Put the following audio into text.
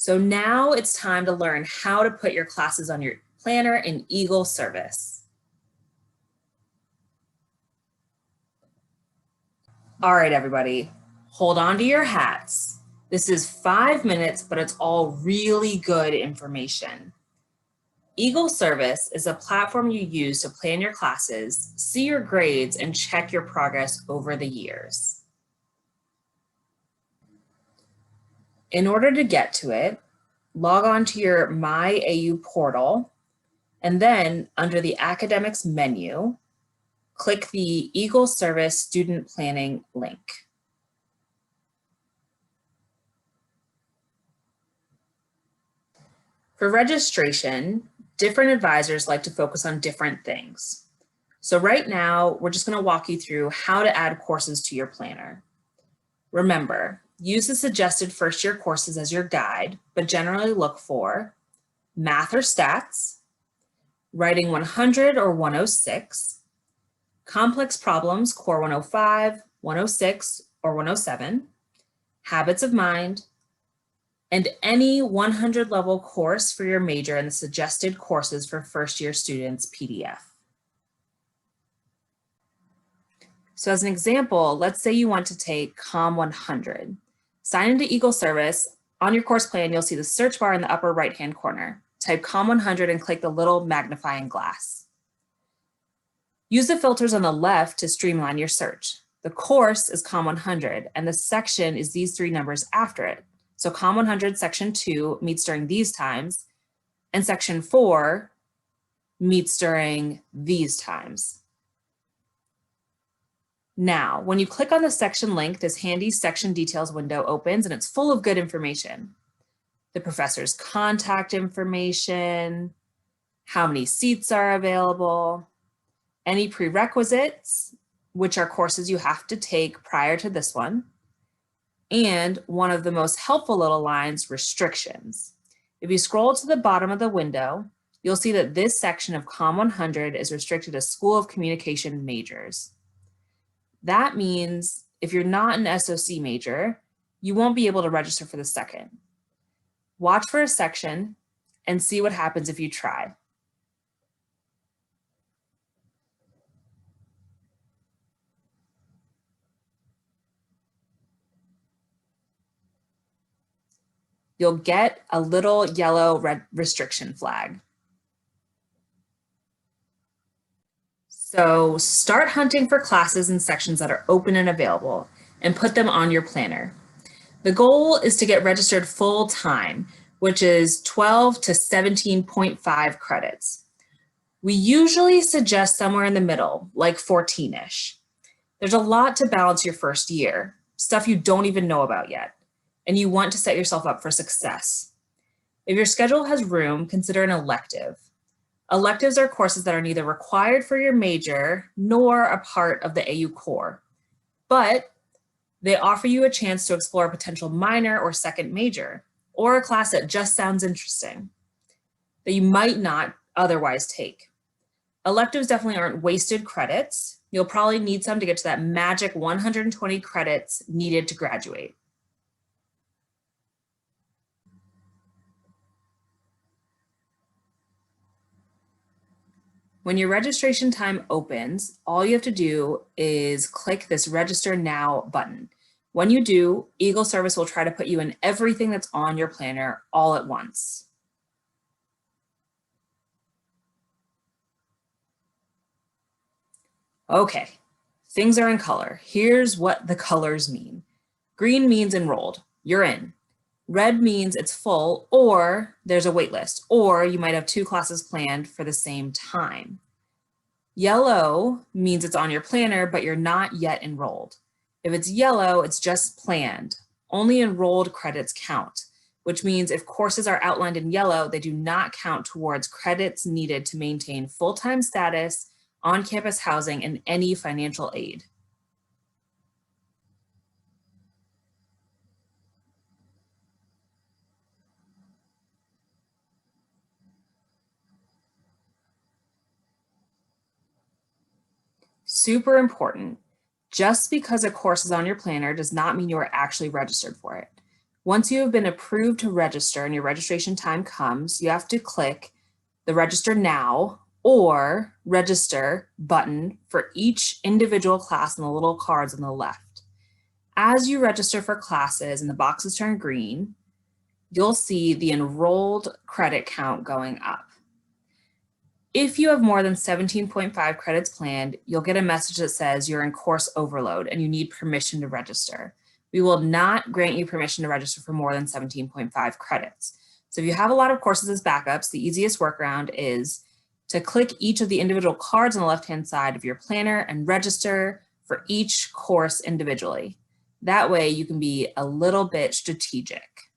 So now it's time to learn how to put your classes on your planner in Eagle Service. All right, everybody, hold on to your hats. This is 5 minutes, but it's all really good information. Eagle Service is a platform you use to plan your classes, see your grades, and check your progress over the years. In order to get to it, log on to your My AU portal, and then under the Academics menu, click the Eagle Service Student Planning link. For registration, different advisors like to focus on different things. So right now, we're just going to walk you through how to add courses to your planner. Remember, use the suggested first-year courses as your guide, but generally look for math or stats, writing 100 or 106, complex problems, core 105, 106, or 107, habits of mind, and any 100 level course for your major in the suggested courses for first-year students PDF. So as an example, let's say you want to take COM 100. Sign into Eagle Service. On your course plan, you'll see the search bar in the upper right-hand corner. Type COM 100 and click the little magnifying glass. Use the filters on the left to streamline your search. The course is COM 100 and the section is these three numbers after it. So COM 100 section 2 meets during these times and section 4 meets during these times. Now, when you click on the section link, this handy section details window opens and it's full of good information. The professor's contact information, how many seats are available, any prerequisites, which are courses you have to take prior to this one, and one of the most helpful little lines, restrictions. If you scroll to the bottom of the window, you'll see that this section of COM 100 is restricted to School of Communication majors. That means if you're not an SOC major, you won't be able to register for the second. Watch for a section and see what happens if you try. You'll get a little yellow red restriction flag. So start hunting for classes and sections that are open and available and put them on your planner. The goal is to get registered full time, which is 12 to 17.5 credits. We usually suggest somewhere in the middle, like 14-ish. There's a lot to balance your first year, stuff you don't even know about yet, and you want to set yourself up for success. If your schedule has room, consider an elective. Electives are courses that are neither required for your major nor a part of the AU core, but they offer you a chance to explore a potential minor or second major, or a class that just sounds interesting that you might not otherwise take. Electives definitely aren't wasted credits. You'll probably need some to get to that magic 120 credits needed to graduate. When your registration time opens, all you have to do is click this Register Now button. When you do, Eagle Service will try to put you in everything that's on your planner all at once. Okay, things are in color. Here's what the colors mean. Green means enrolled, you're in. Red means it's full, or there's a wait list, or you might have 2 classes planned for the same time. Yellow means it's on your planner, but you're not yet enrolled. If it's yellow, it's just planned. Only enrolled credits count, which means if courses are outlined in yellow, they do not count towards credits needed to maintain full-time status, on-campus housing, and any financial aid. Super important. Just because a course is on your planner does not mean you are actually registered for it. Once you have been approved to register and your registration time comes, you have to click the Register Now or Register button for each individual class in the little cards on the left. As you register for classes and the boxes turn green, you'll see the enrolled credit count going up. If you have more than 17.5 credits planned, you'll get a message that says you're in course overload and you need permission to register. We will not grant you permission to register for more than 17.5 credits. So if you have a lot of courses as backups, the easiest workaround is to click each of the individual cards on the left-hand side of your planner and register for each course individually. That way you can be a little bit strategic.